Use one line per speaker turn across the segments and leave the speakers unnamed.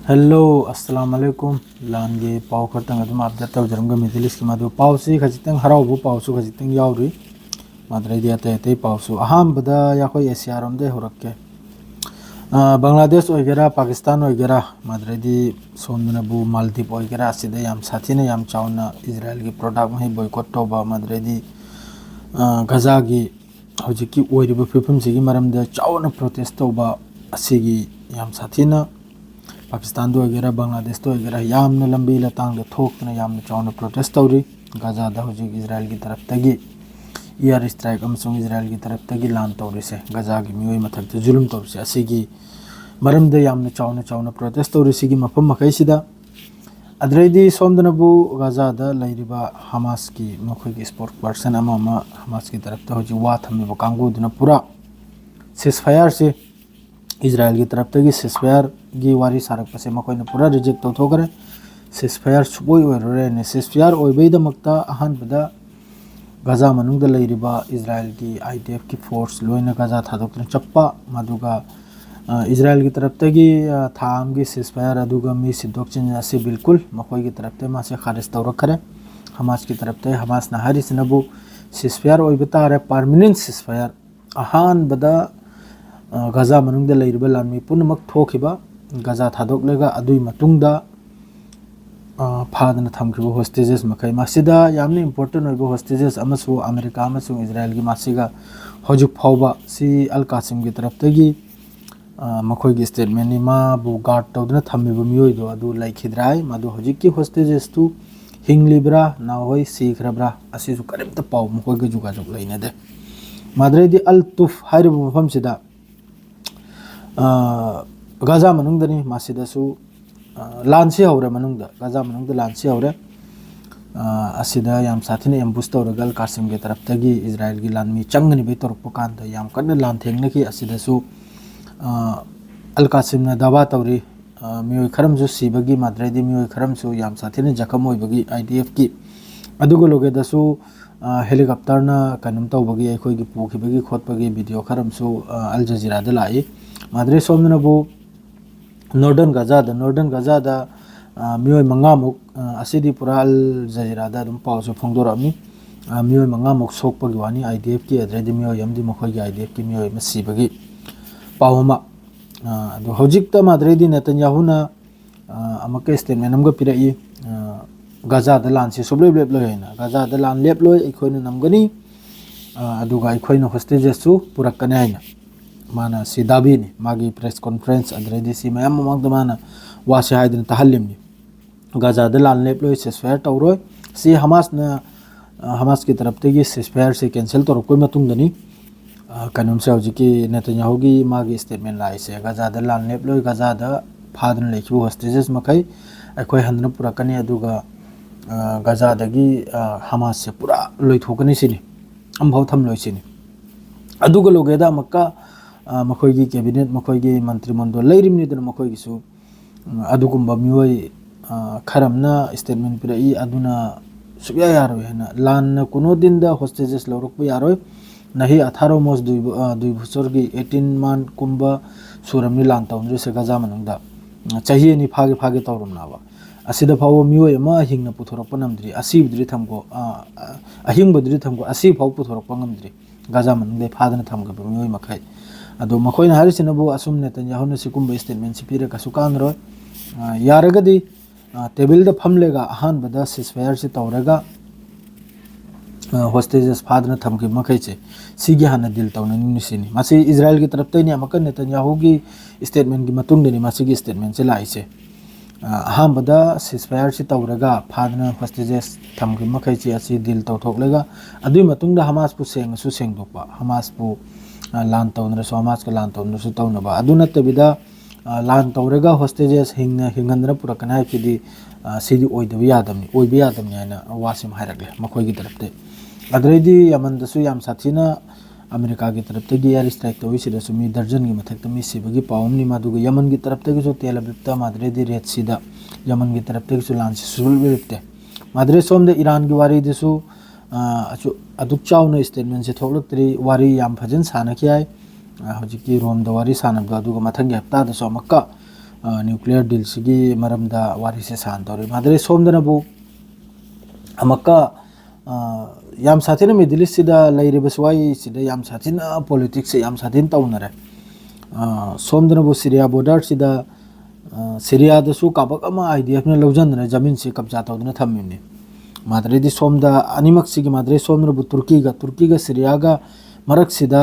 Hello अस्सलाम वालेकुम लान गे पाव खतंग अदुम update तौजरमगा मिडिलिस की मादु पाव सी खजितंग हरावबु पाव सु खजितंग यावरि माद्रे दिया ते पाव सु अहम बदा या कोई एशिया रोमदे होरक्के बांग्लादेश ओइगेरा पाकिस्तान ओइगेरा माद्रे दि सोनबु मालदीव ओइगेरा सिदे याम साथिने याम चावना इजराइल की प्रोडक्ट महि बॉयकॉट तौबा माद्रे दि गजा की हौजिकी ओइरिबु फिफम सिगी मरमदे चावना प्रोटेस्ट तौबा असिगी याम साथिना पाकिस्तान वगैरह बांग्लादेश वगैरह यामन लंबी लतांग थोकना यामन चावना प्रोटेस्ट तौरी गाजा दा हुजिक इजराइल की तरफ तगी एयर स्ट्राइक अमसुंग इजराइल की तरफ तगी लान तौरी से गाजा की मियोय मथक जुलुम तौर से असिगी मरमदे यामन चावना प्रोटेस्ट तौरी सिगी मफम मखैसिदा अद्रैदी सोमदनबु गाजा दा लैरिबा हमास की मखोय की स्पोर्ट पर्सन अमा हमास की तरफ ता हुजि वा थमिबो कांगुदना पूरा सिजफायर से इजराइल की तरफ तगी सिजफायर की वारी सारक पसे मकोयना पूरा रिजेक्ट तौथोगरे सिजफायर सुबोय ओइरोरे ने सिजफायर ओइबैदमक्ता अहानबदा गाजा मनुंगदा लैरिबा इजराइल की idf की फोर्स लोइना गाजा थादोक्तन चप्पा मदुगा इजराइल की तरफ तगी थाम की सिजफायर अदुगा मी सिद्धोक्चिन असे बिल्कुल मकोय की तरफ ते मासे खारिज तौरखरे हमास की तरफ ते हमास ना हारिसनबु सिजफायर ओइबतारे परमानेंट सिजफायर अहानबदा गाजा मनुंगदा लैरिबा लानमी पुनमक थोखिबा गाजा थादोक्लेगा अदुई मतुंगदा फादना थमखिबा होस्टेजेस मखै मासिदा यामने इंपोर्टेंट ओइबा होस्टेजेस अमसु अमेरिका अमसु इजराइल की मासिगा हजुक फावबा सी अल कासिम की तरफ तगी मखोय की स्टेटमेंट नि मा बु गार्ड तौदना थमिबा मियोइदो अदु लाइखिद्राय मादु हजिक की होस्टेजेस तु हिंगलिब्रा ना होय सीखरब्रा असिसु करिमता पाव मखोय गे जुगाजुग लैनदे माद्रेदी अल तुफ हाइरबु मफम सिदा गाजा मनुंगदनी मासिदसु लानसी हौरे मनुंगदा गाजा मनुंगदा लानसी हौरे असिदा याम साथिने एम्बुस तौरगल कासिम के तरफ तगी इजराइल की लानमी चंगनी बे तोरप कांदा याम कन्न लान थेंगनकी असिदसु अल कासिम ना दावा तौरी मियोय खरमसु सिबगी माद्रेदी मियोय खरमसु याम साथिने जखम होइबगी idf की अदुगो लोगेदसु हेलीकॉप्टर ना कनम तौबगी अखोय की पुखिबगी खोटपगी वीडियो खरमसु अल जजीरा दा लाई माद्रे सोमनबु नॉर्दर्न गाजा दा मियोय मंगामुक असिदी पुरा अल जजीरा दा दुम पावसु फोंदोरामी मियोय मंगामुक सोकपगी वानी idf की अद्रेदी मियोय यमदी मखोय की idf की मियोय मसीबगी पावमा अदु हौजिकता माद्रेदी नेतन्याहुना अमके स्टेटमेंट अमगा पिराई गाजा दा लान से सुबलेब लेब लोयना गाजा दा लान लेब लोय अखोयना नमगनी अदुगा अखोयना होस्टेजेसु पुरक्कने आइना माना सिदाबी ने मागी प्रेस कॉन्फ्रेंस अद्रेदी सी मयाम ममगद माना वासे हाइदन तहल्लिमनी गाजा दा लान लेब लोय सिजफायर तौरोय सी हमास की तरफ तगी सिजफायर से कैंसिल तौर कोई मतुंगदनी कनुम से हौजिकी नेतन्याहुगी मागी स्टेटमेंट लाइसे गाजा दा लान लेब लोय गाजा दा फादन लेखिबो होस्टेजेस मखै अखोय हंदन पुरक्कने अदुगा गाजा दगी हमास से पूरा लोइथोकनी सिनी अमभाव थम लोइसिनी अदुगा लोगेदा मक्का मखोय की कैबिनेट मखोय की मंत्रिमंडल लैरिमनिदन मखोय गिसु अदुगुम्बा मियोय खरमना स्टेटमेंट पिराई अदुना सुया यारोय हना लान कुनो दिन दा होस्टेजेस लौरकपो यारोय नहीं 18 मोस दुई बुसर की 18 मान कुंबा सुरमनी लान तौनरे से गाजा मनुंगदा चाहिए नि फागे तौरमनावा असिदा फाव मियोय मा हिंगना पुथोरप नमद्री असिबद्री थमको अहिंगबद्री थमको असि फाव पुथोरप ngमद्री गाजा मनुंगदे फादना थमगब मियोय मखै अदो मखोयना हारिसिनबु assume नेतन्याहुना सिकुंबा statement सिपिरे Kasu कानरो यारगदी table the फमलेगा अहानबदा ceasefire से तौरगा होस्टेजेस फादना थमके मखैचे सिगी हाना दिल तौना निसिनी मासी इजराइल की तरफ तैनी अमक नेतन्याहु की स्टेटमेंट की मतुंगदनी मासी की स्टेटमेंट से लाइसे अहानबदा सिजफायर से तौरगा फादना होस्टेजेस थमके मखैचे असि दिल तौथोकलेगा अदुई मतुंगदा हमास पु सेंगसु सेंगदोकपा हमास पु लान तौनरसु हमास का लान तौनरसु तौनबा अदु नत्तबिदा लान तौरगा होस्टेजेस हिंगंदना पुरकना हाइकिदी सिदी ओइदबि यादमनि हाइना वासिम हाइरगले मखोय की तरफ ते अद्रेदी यमनदसु याम साथिना अमेरिका की तरफ तगी एयर स्ट्राइक तौइसिदसु मी दर्जन की मथक्ता मी सिबगी पावमनि मादुगा यमन की तरफ तगी जो तेल अबिबता माद्रेदी रेड सीदा यमन की तरफ तगी सु लान सुल बिबते माद्रे सोमदे ईरान की वारी दसु अदुक चाउना स्टेटमेंट से थोलक्तरी वारी याम फजन सानखियाय हजिकी रोम द वारी सानबगा अदुगा मथंगी हप्ता दसु अमक्का न्यूक्लियर डील सिगी मरमदा वारी से सान तौर मादरे सोमदनबु अमक्का याम साथीना मिडिल ईस्ट सिदा लैरिब स्वाई सिदा याम साथीना पॉलिटिक्स से याम साथीन तौनरे सोमदनबु सीरिया बॉर्डर सिदा सीरिया दसु काबक अमा आईडीएफ ने लौजनने जमीन से कब्जा तौदने थम्मिने मादरे दी सोमदा अनिमक सिगी मादरे सोमदनबु तुर्की गा सीरिया गा मरक सिदा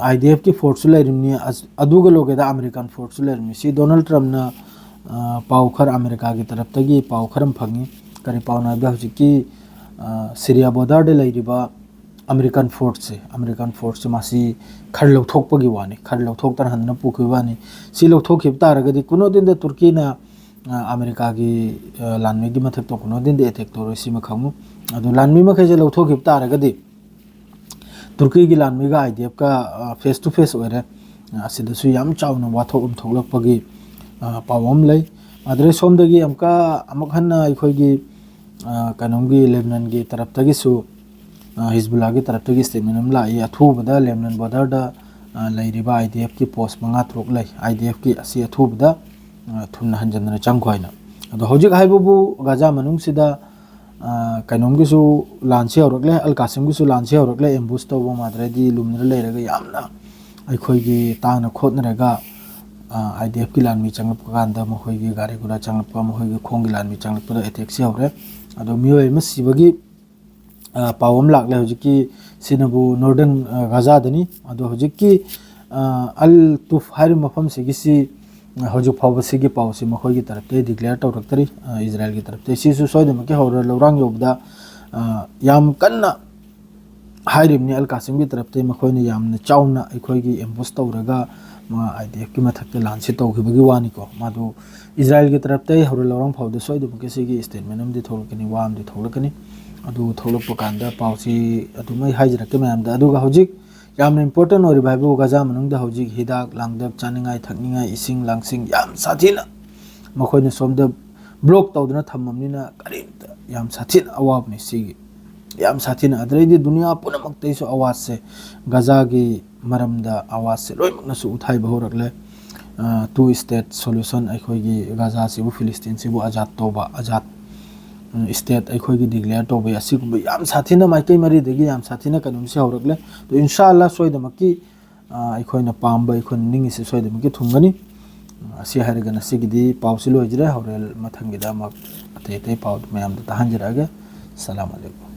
आईडीएफ की फोर्स लेरिमनी अदुगा लोगेदा अमेरिकन फोर्स लेरिमनी सी डोनाल्ड ट्रम्प ना पाउखर अमेरिका की तरफ तगी पाउखरम फंगी करी पाउना बे हुजिकी सीरिया बॉर्डर दे लेरिबा अमेरिकन फोर्स से मासी खर लौथोकपगी वानी खर लौथोकतर हन्ना पुखिबानी सी लौथोखिब तारगदी कुनो दिन द तुर्की ना अमेरिका की लानमी की मथक तो कुनो दिन दे अटैक तोरो सी मखमु अदु लानमी मखैजे लौथोखिब तारगदी तुर्की की लानमी का आईडीएफ का फेस टू फेस ओरे असिदसु याम चावना वाथोक थोलकपगी पावम लै अदरे सोमदगी अमका अमखन्ना अखोगी कनोंगी लेबनान की तरफ तगिसु हिजबुल्ला की तरफ तगी स्टेटमेंट अम लाई अथुबदा लेबनान बॉर्डर दा लैरिबा आईडीएफ की पोस्ट मंगा थ्रोक लै आईडीएफ की असि अथुबदा थुन हंजनना चंगखोइना अदो होजिक हाइबुबु गाजा मनुंग सिदा कनोंगिसु लांचे हौरकले अल कासिमगिसु लांचे हौरकले एम्बुश तौबो माद्रेदी लुमनर लेरगा यामना अखोइगी ताना खोदनरगा आईडीएफ की लानमी चंगपकांदा मखोइगी गारी गुरा चंगपा मखोइगी खोंगी लानमी चंगपदा अटैक से हौरे अदो मियोय मसिबगी पावम लागले होजिकी सिनबु नॉर्दर्न गाजा दनी अदो होजिकी अल तुफ हारि मफम सिगिसी होजु फावसिगी पावसी मखोइगी तरफ ते डिक्लेयर तौरक्तरी इजराइल की तरफ ते सिसु सोयदमके हौर लौरांग योबदा याम कन्ना हाइरिमनी अल कासिम की तरफ ते मखोइने यामना चाउना अखोइगी एम्बुश तौरगा आईडीएफ की मथक्ते लांचे तौखिबगी वानिको मादु इजराइल की तरफ ते हौर लौरांग फावदे सोयदमके सिगी स्टेटमेंट अमदि थोलकनी वामदि थोलकनी अदु थोलकप कांदा पावसी अदु मै हाइजरके मैमदा अदुगा होजिक यामना इम्पोर्टेंट ओरि भाइबु गाजा मनुंगदा होजिक हिदाक लांगदक चानिंगाय थकनिंगाय इसिंग लांगसिंग याम साथीना मखोइने सोमदा ब्लॉक तौदना थम्ममनिना करिमता याम साथीना अवाबनि सिगी याम साथीना अदरेदी दुनिया पुनमक्तैसु आवाज से गाजा की मरमदा आवाज से लोइमकनसु उठाइ बहुरकले टू स्टेट सॉल्यूशन अखोइगी गाजा सिबु फिलिस्तीन सिबु आजाद तोबा आजाद स्टेट अखोइगी डिक्लेयर तोबे असिगुब याम साथीना माइकई मरीदगी याम साथीना कनुम से हौरकले तो इंशाअल्लाह सोइदमकी अखोइना पाम्बा अखोइना निंगिसे सोइदमकी थुंगनी असि हारगना सिगिदी पावसिलो इजरे हौरेल मथंगिदा मक अते पाउ मयाम तहंजरागे सलाम अलैकुम।